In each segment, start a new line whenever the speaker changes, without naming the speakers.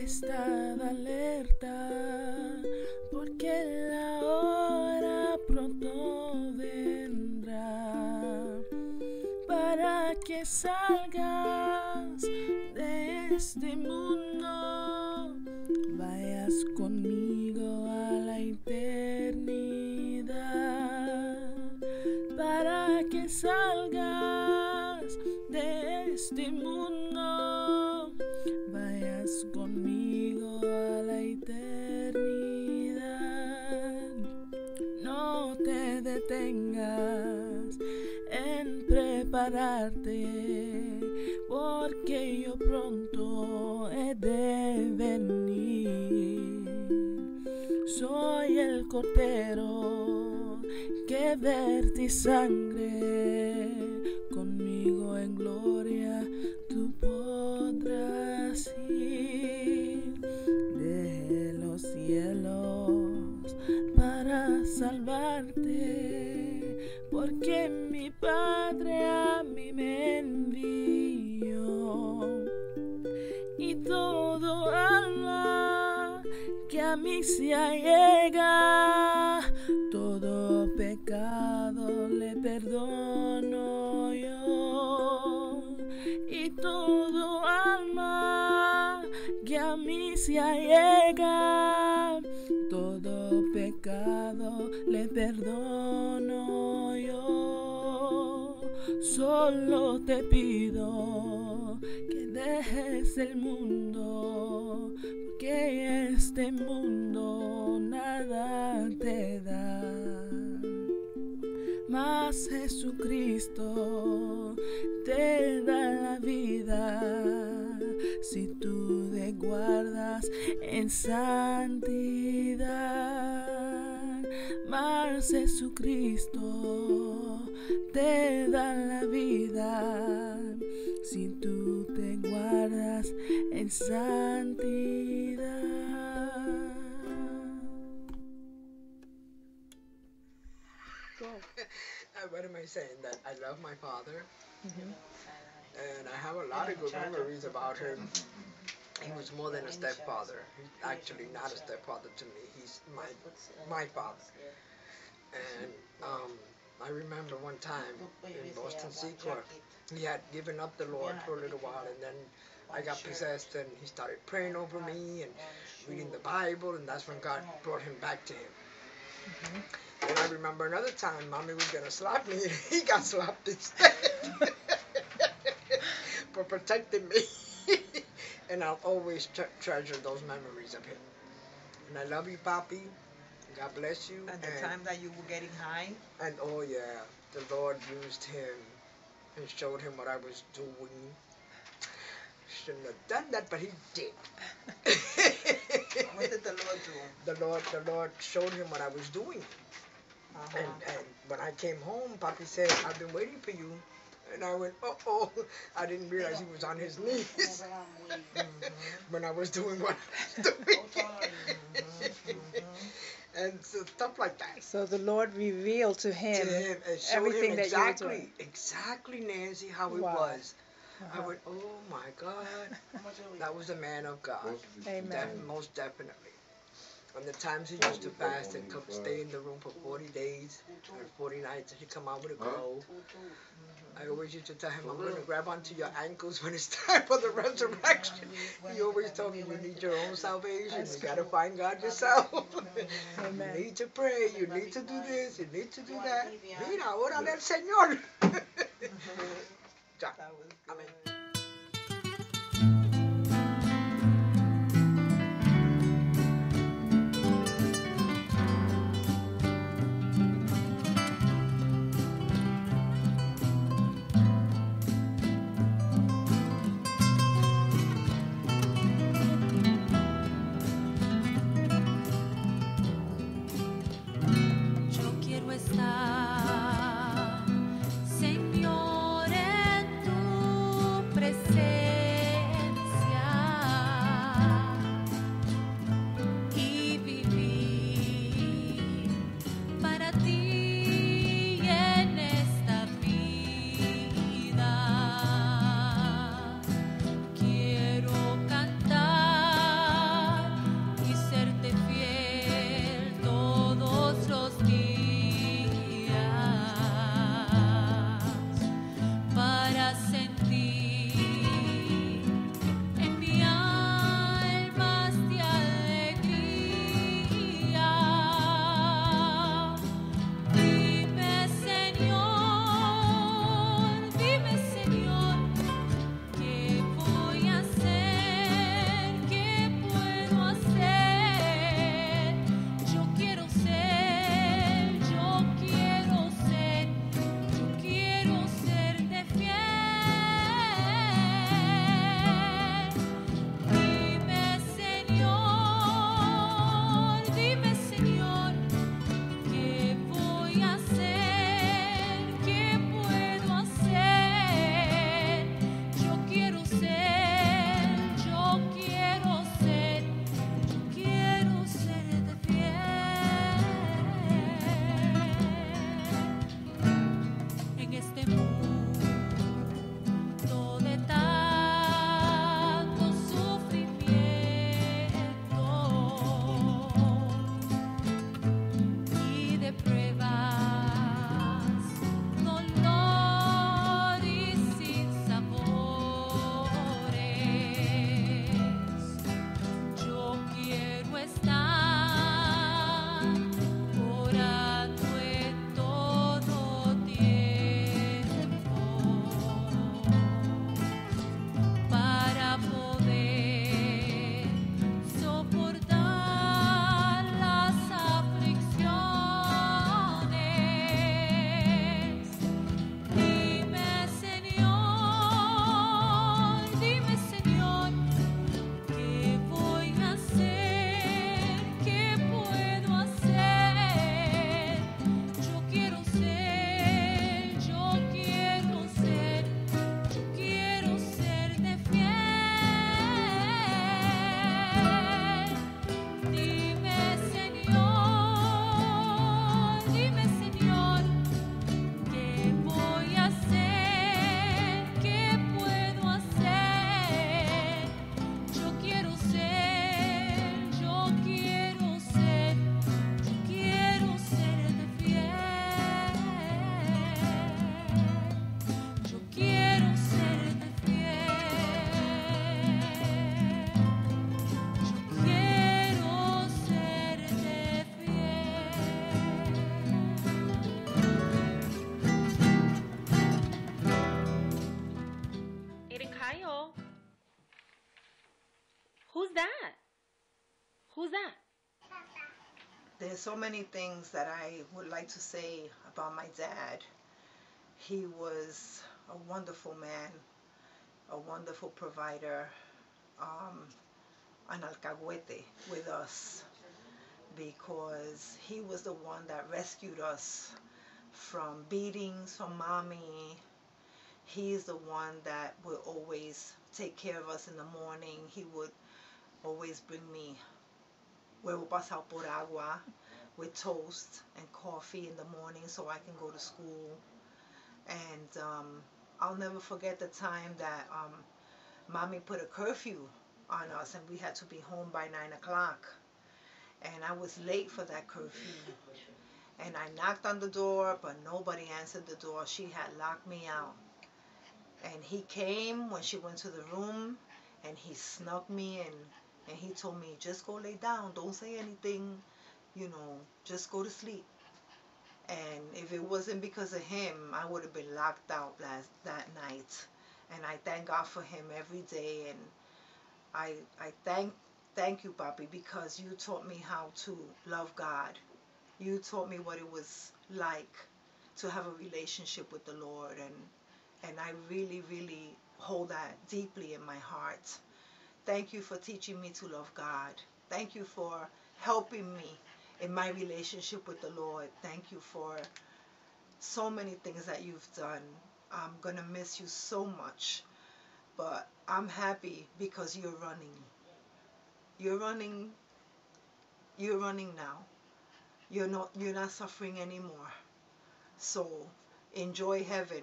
Estad alerta, porque la hora pronto vendrá, para que salgas de este mundo, vayas conmigo a la eternidad, para que salgas de este mundo, vayas conmigo a la eternidad. No te detengas en prepararte, porque yo pronto he de venir. Soy el Cordero que vertí sangre, conmigo en gloria tú podrás ir de los cielos para salvarte, porque mi Padre a mí me envió. Y todo alma que a mí se allega, todo pecado le perdono yo. Y todo alma que a mí se allega, todo pecado le perdono yo. Solo te pido que dejes el mundo, porque este mundo nada te da. Mas Jesucristo te da la vida si tú te guardas en santidad. Mas Jesucristo te da la vida si tú te guardas en santidad.
What am I saying? That I love my father, and I have a lot of good memories about him. He was more than a stepfather. He's actually not a stepfather to me. He's my father. And I remember one time in Boston Sequoia, he had given up the Lord for a little while, and then I got possessed, and he started praying over me and reading the Bible, and that's when God brought him back to him. And I remember another time, Mommy was going to slap me, and he got slapped instead for protecting me. And I'll always treasure those memories of him. And I love you, Papi. God bless you.
And the time that you were getting high?
And oh yeah, the Lord used him and showed him what I was doing. Shouldn't have done that, but he did.
What did the Lord do?
The Lord showed him what I was doing. And when I came home, Papi said, I've been waiting for you. And I went, uh-oh. I didn't realize he was on his knees when I was doing what I was doing. And so, stuff like that.
So the Lord revealed to him, everything that you were doing.
Exactly, Nancy, how it was. I went, oh my God. That was a man of God.
Amen.
Most definitely. And the times he used to fast and come stay in the room for 40 days or 40 nights, and he'd come out with a glow. I always used to tell him, I'm going to grab onto your ankles when it's time for the resurrection. He always told me, you need your own salvation. You got to find God yourself.
Amen.
You need to pray. You need to do this. You need to do that. Mira, órale al Señor. Ya. Amén.
Señor, en tu
Who's that? Who's that?
There's so many things that I would like to say about my dad. He was a wonderful man, a wonderful provider, an alcahuete with us, because he was the one that rescued us from beatings from mommy. He's the one that will always take care of us in the morning. He would always bring me huevo pasado por agua with toast and coffee in the morning so I can go to school. And I'll never forget the time that mommy put a curfew on us and we had to be home by 9 o'clock. And I was late for that curfew. And I knocked on the door, but nobody answered the door. She had locked me out. And he came when she went to the room, and he snuck me in, and he told me, just go lay down, don't say anything, just go to sleep. And if it wasn't because of him, I would have been locked out that night. And I thank God for him every day. And I thank you, Papi, because you taught me how to love God. You taught me what it was like to have a relationship with the Lord. And I really, really hold that deeply in my heart. Thank you for teaching me to love God. Thank you for helping me in my relationship with the Lord. Thank you for so many things that you've done. I'm going to miss you so much. But I'm happy because you're running. You're running. You're running now. You're not suffering anymore. So enjoy heaven.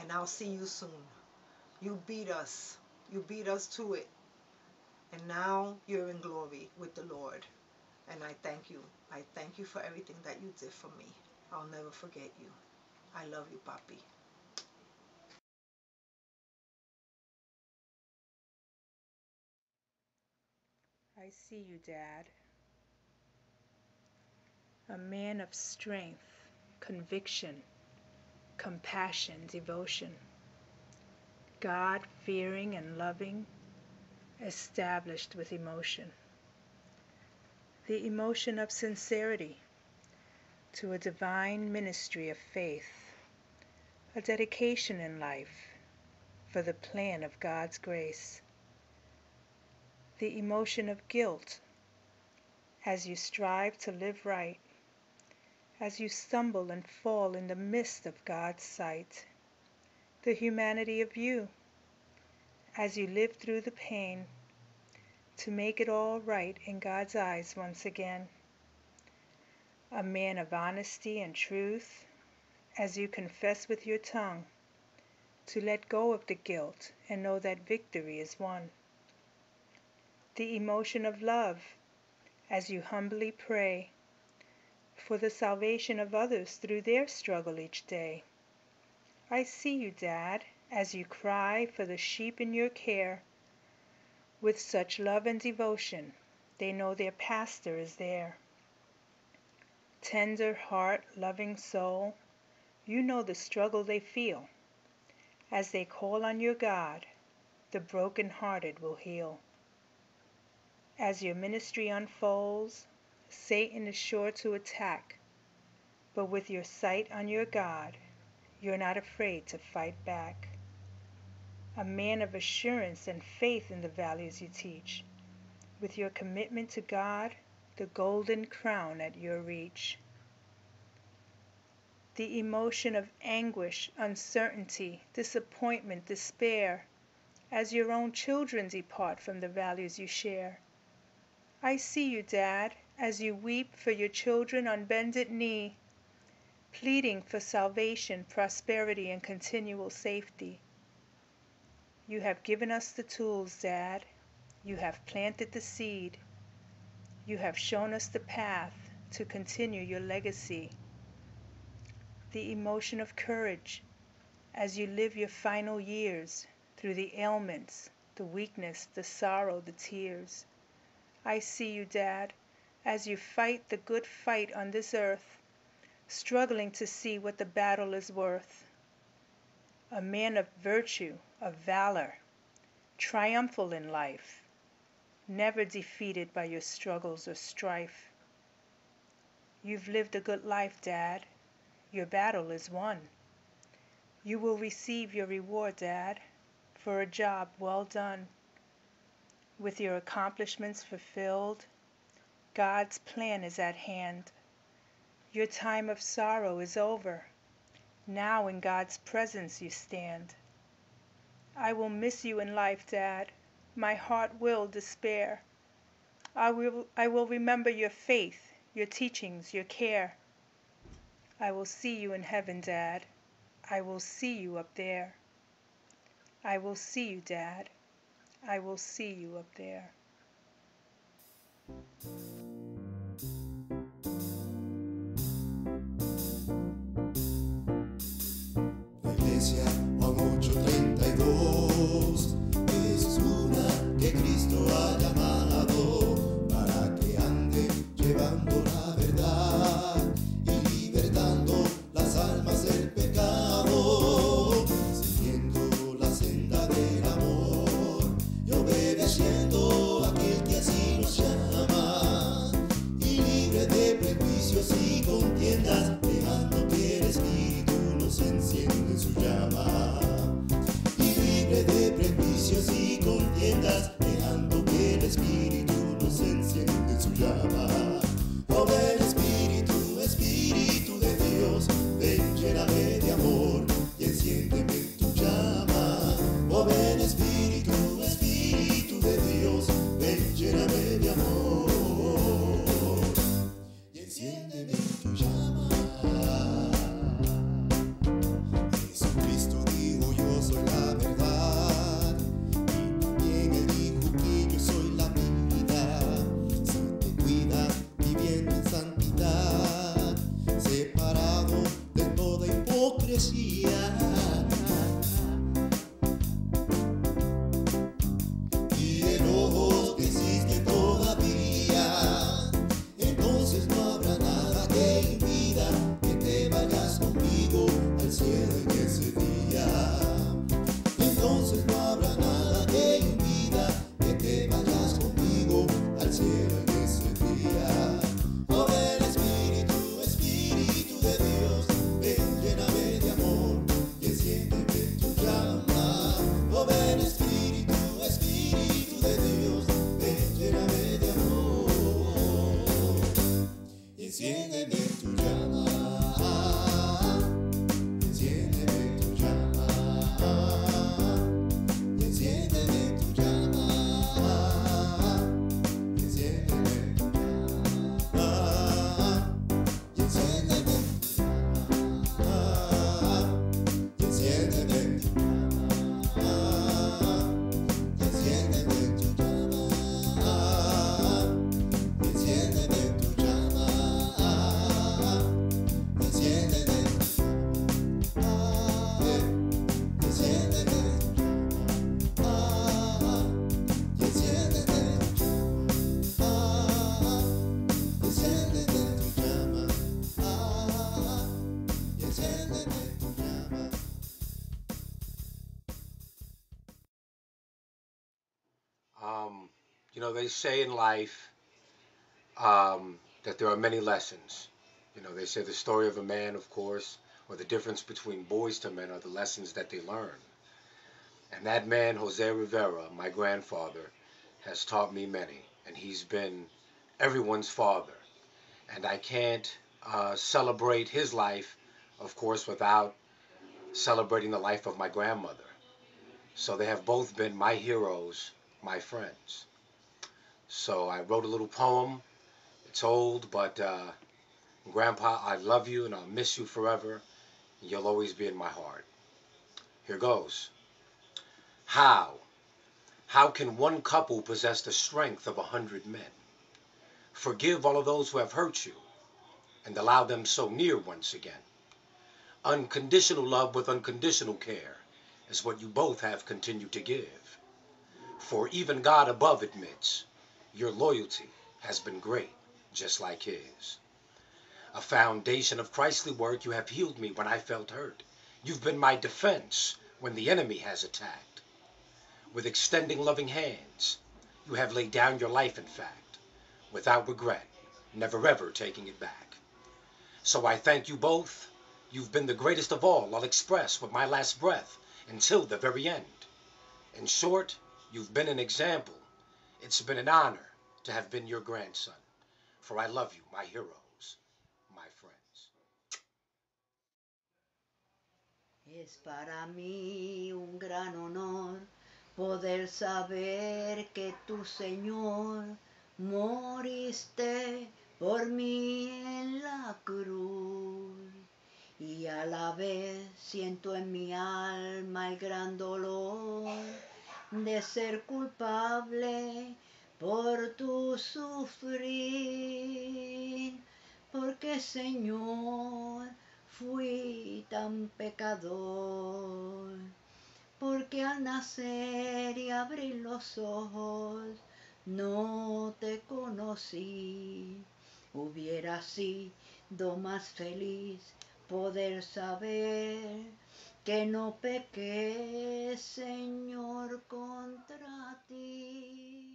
And I'll see you soon. You beat us. You beat us to it. And now you're in glory with the Lord. And I thank you. I thank you for everything that you did for me. I'll never forget you. I love you, Papi.
I see you, Dad. A man of strength, conviction, compassion, devotion. God-fearing and loving, established with emotion. The emotion of sincerity to a divine ministry of faith, a dedication in life for the plan of God's grace. The emotion of guilt as you strive to live right, as you stumble and fall in the midst of God's sight. The humanity of you as you live through the pain to make it all right in God's eyes once again. A man of honesty and truth as you confess with your tongue to let go of the guilt and know that victory is won. The emotion of love as you humbly pray for the salvation of others through their struggle each day. I see you, Dad, as you cry for the sheep in your care. With such love and devotion, they know their pastor is there. Tender heart, loving soul, you know the struggle they feel. As they call on your God, the broken-hearted will heal. As your ministry unfolds, Satan is sure to attack, but with your sight on your God, you're not afraid to fight back. A man of assurance and faith in the values you teach. With your commitment to God, the golden crown at your reach. The emotion of anguish, uncertainty, disappointment, despair, as your own children depart from the values you share. I see you, Dad, as you weep for your children on bended knee, pleading for salvation, prosperity, and continual safety. You have given us the tools, Dad. You have planted the seed. You have shown us the path to continue your legacy. The emotion of courage as you live your final years through the ailments, the weakness, the sorrow, the tears. I see you, Dad, as you fight the good fight on this earth, struggling to see what the battle is worth. A man of virtue, of valor, triumphal in life, never defeated by your struggles or strife. You've lived a good life, Dad. Your battle is won. You will receive your reward, Dad, for a job well done. With your accomplishments fulfilled, God's plan is at hand. Your time of sorrow is over. Now in God's presence you stand. I will miss you in life, Dad. My heart will despair. I will remember your faith, your teachings, your care. I will see you in heaven, Dad. I will see you up there. I will see you, Dad. I will see you up there.
La iglesia Juan 8:32 es una que Cristo ha llamado para que ande llevando la verdad y libertando las almas del pecado, siguiendo la senda del amor y obedeciendo a aquel que así nos llama, y libre de prejuicios y contiendas, dejando que el Espíritu nos enciende su llama. Y libre de prejuicios y contiendas, dejando que el Espíritu nos enciende su llama. Oh, ven Espíritu, Espíritu de Dios, ven, lléname de amor y enciéndeme en tu llama. Oh, ven Espíritu, Espíritu de Dios, ven, lléname de amor y enciéndeme en tu llama. Jesucristo dijo, yo soy la verdad, y también él dijo que yo soy la vida. Si te cuidas viviendo en santidad, separado de toda hipocresía, y en ojos que existe todavía, entonces no habrá nada que impida que te vayas conmigo al cielo en ese día. Entonces no habrá nada que impida que te vayas conmigo al cielo en ese día. Oh, ven Espíritu, Espíritu de Dios, ven, lléname de amor y enciéndeme en tu llama. Oh, ven Espíritu, Espíritu de Dios, ven, lléname de amor y enciéndeme en tu llama. Enciéndeme en tu llama. Y enciéndeme en tu llama. Y enciéndeme en tu llama. Y enciéndeme en tu llama. Y enciéndeme en tu llama. Y enciéndeme en tu llama. Y enciéndeme en tu llama. Y enciéndeme en tu
You know, they say in life that there are many lessons. You know, they say the story of a man, of course, or the difference between boys to men are the lessons that they learn. And that man, Jose Rivera, my grandfather, has taught me many. And he's been everyone's father. And I can't celebrate his life, of course, without celebrating the life of my grandmother. So they have both been my heroes, my friends. So I wrote a little poem. It's old, but Grandpa, I love you and I'll miss you forever. And you'll always be in my heart. Here goes. How can one couple possess the strength of 100 men? Forgive all of those who have hurt you and allow them so near once again. Unconditional love with unconditional care is what you both have continued to give. For even God above admits your loyalty has been great, just like his. A foundation of Christly work, you have healed me when I felt hurt. You've been my defense when the enemy has attacked. With extending loving hands, You have laid down your life, in fact, without regret, never ever taking it back. So I thank you both. You've been the greatest of all, I'll express with my last breath, until the very end. In short, you've been an example. It's been an honor to have been your grandson. For I love you, my heroes, my friends.
Es para mí un gran honor poder saber que tu Señor moriste por mí en la cruz. Y a la vez siento en mi alma el gran dolor de ser culpable por tu sufrir, porque Señor, fui tan pecador, porque al nacer y abrir los ojos no te conocí. Hubiera sido más feliz poder saber que no pequé, Señor, contra ti.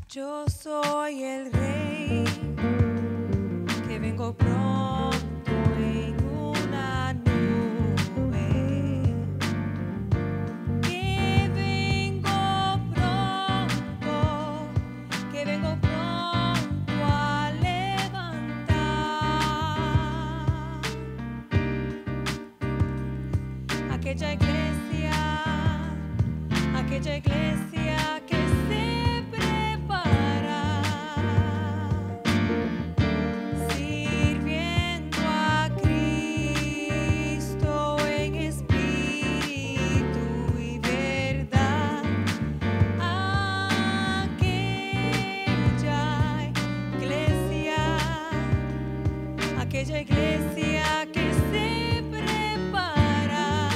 Yo soy el rey que vengo pronto en una nube, que vengo pronto, que vengo pronto a levantar aquella iglesia que se prepara, sirviendo a Cristo en espíritu y verdad. Aquella iglesia que se prepara,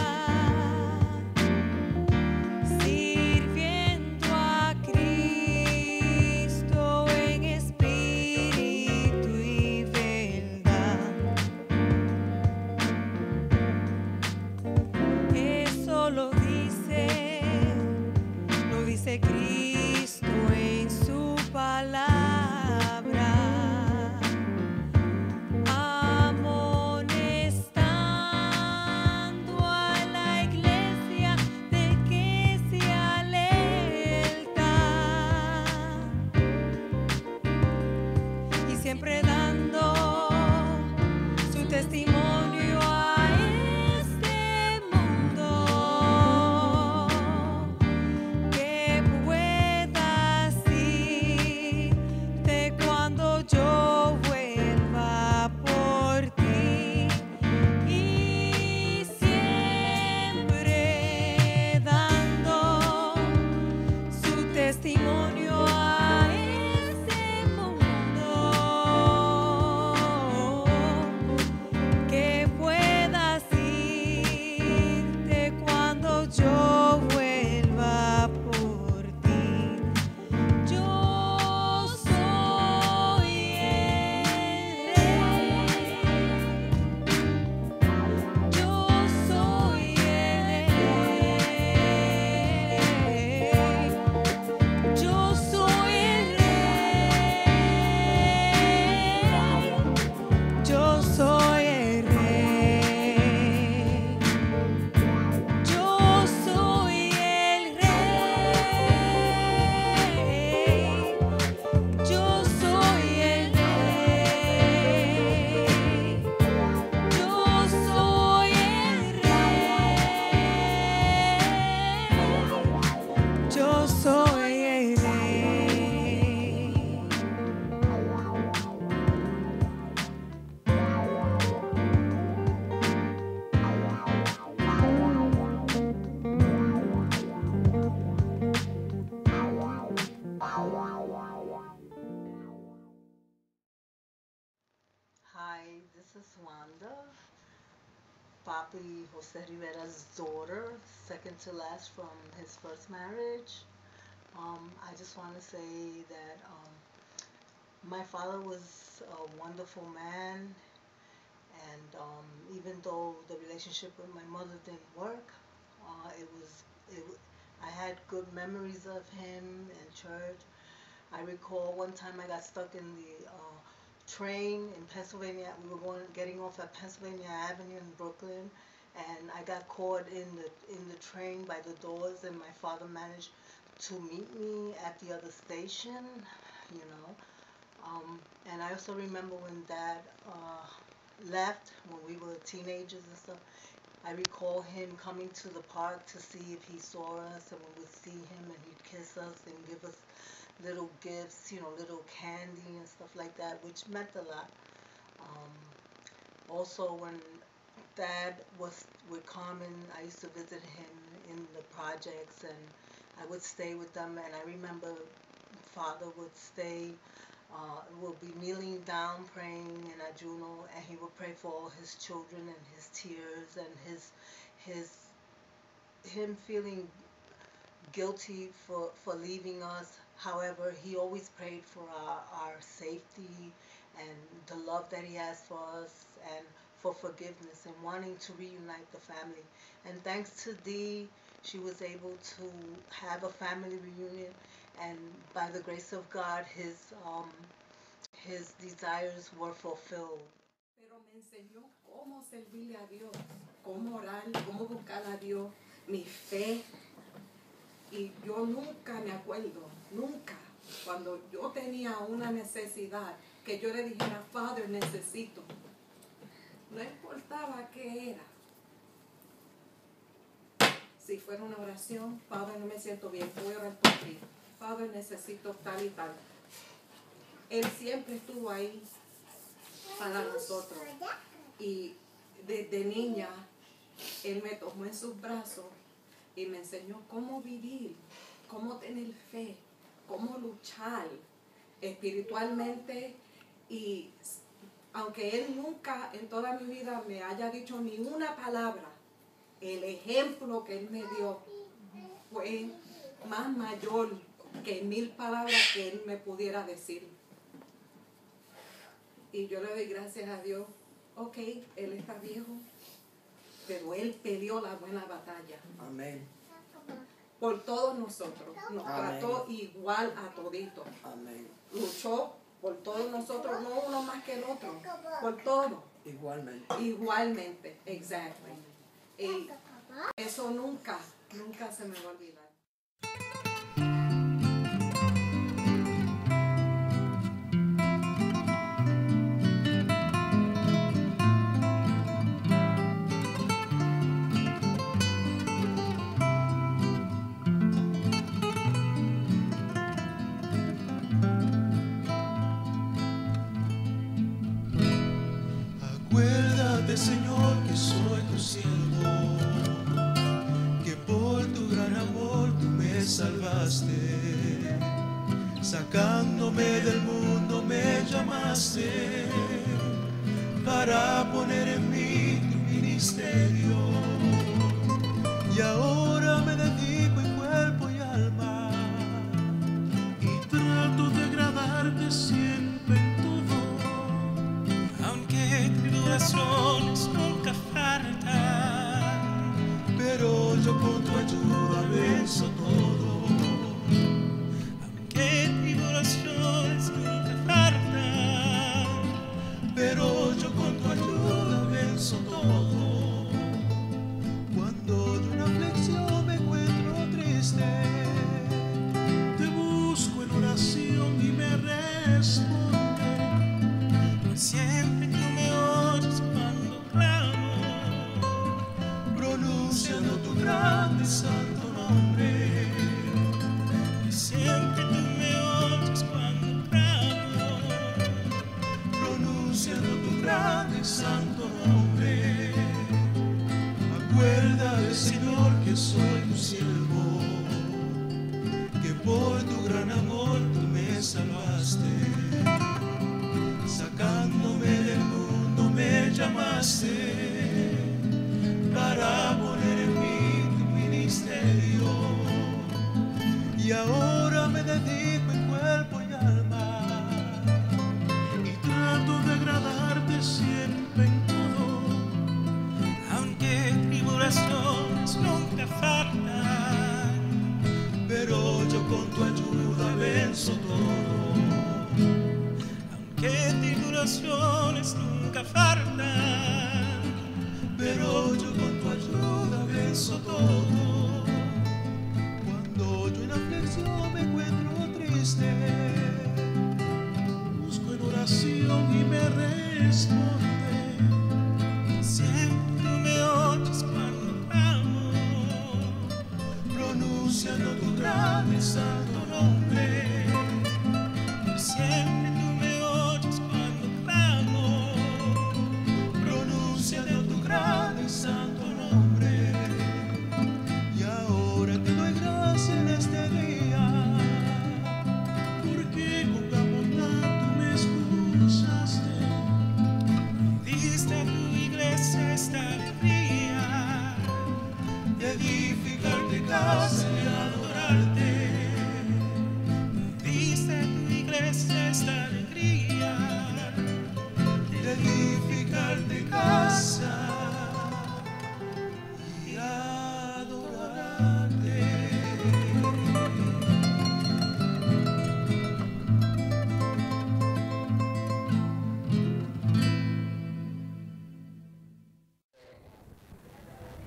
sirviendo a Cristo en espíritu y verdad. Eso lo dice Cristo en su palabra, amonestando a la iglesia de que se alerta y siempre dando su testimonio a este mundo, que pueda asirte cuando yo vuelva por ti, y siempre dando su testimonio a este mundo, que pueda asirte cuando yo vuelva por ti. Yo soy el rey. Yo soy el rey. Yo soy el rey. Yo soy el rey. Yo soy el rey. Yo soy el rey. Yo soy el rey. Yo soy el rey.
Hi, this is Wanda, Papi Jose Rivera's daughter, second to last from his first marriage. I just want to say that my father was a wonderful man, and even though the relationship with my mother didn't work, I had good memories of him in church. I recall one time I got stuck in the train in Pennsylvania. We were getting off at Pennsylvania Avenue in Brooklyn, and I got caught in the train by the doors, and my father managed to meet me at the other station, you know. And I also remember when Dad left, when we were teenagers and stuff. I recall him coming to the park to see if he saw us, and we would see him and he'd kiss us and give us little gifts, you know, little candy and stuff like that, which meant a lot. Also, when Dad was with Carmen, I used to visit him in the projects, and I would stay with them. And I remember Father would stay, would be kneeling down praying in ayuno, and he would pray for all his children and his tears and him feeling guilty for leaving us. However, he always prayed for our safety and the love that he has for us, and for forgiveness and wanting to reunite the family. And thanks to Dee, she was able to have a family reunion, and by the grace of God, his desires were fulfilled.
Pero me enseñó cómo servirle a Dios, cómo orar, cómo buscar a Dios, mi fe. Y yo nunca me acuerdo, nunca, cuando yo tenía una necesidad, que yo le dijera, Father, necesito. No importaba qué era. Si fuera una oración, Father, no me siento bien, voy a orar por ti. Father, necesito tal y tal. Él siempre estuvo ahí para nosotros. Y desde niña, Él me tomó en sus brazos y me enseñó cómo vivir, cómo tener fe, cómo luchar espiritualmente. Y aunque Él nunca en toda mi vida me haya dicho ni una palabra, el ejemplo que Él me dio fue más mayor que 1000 palabras que Él me pudiera decir. Y yo le doy gracias a Dios. Ok, Él está viejo, pero Él peleó la buena batalla.
Amén.
Por todos nosotros. Nos trató igual a toditos.
Amén.
Luchó por todos nosotros, no uno más que el otro. Por todos.
Igualmente.
Igualmente, exactly. Y eso nunca se me va a olvidar.
Acuérdate, Señor, que soy tu siervo, que por tu gran amor tú me salvaste, sacándome del mundo me llamaste, para poner en mí tu ministerio, y ahora me dedico en cuerpo y alma, y trato de agradarte siempre en todo, aunque tribulaciones nunca faltan, pero yo con tu ayuda venzo todo. Aunque tribulaciones nunca faltan, pero yo con tu ayuda venzo todo. Cuando de una aflicción me encuentro triste, te busco en oración y me respondes. Siempre tú me oyes cuando clamo, pronunciando tu grande y santo nombre. Siempre tú me oyes cuando clamo, pronunciando tu grande y santo nombre. Acuérdate, Señor, que soy tu siervo, que por tu gran amor tú me salvaste, sacándome del mundo me llamaste, para poner en mí tu ministerio, y ahora me dedico en cuerpo y alma, y trato de agradarte siempre en todo, aunque tribulaciones nunca pienso todo. Aunque tribulaciones nunca faltan, pero yo con tu ayuda venzo todo. Cuando yo en aflicción me encuentro triste, busco en oración y me responde. Siempre me oyes cuando clamo, pronunciando tu gran y santo nombre. Siempre tú me oyes cuando clamo, pronunciando tu gran y santo nombre. Y ahora te doy gracias en este día, porque con Picon-Bonano me escuchaste. Diste a tu iglesia esta alegría de edificarte casa y adorarte. Diste a tu iglesia esta alegría de edificarte casa y adorarte.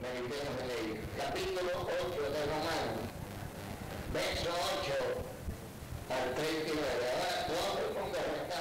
Meditemos en ello. Capítulo 8 de Romanos, verso 8 al 39. Ahora tu hombre conforme está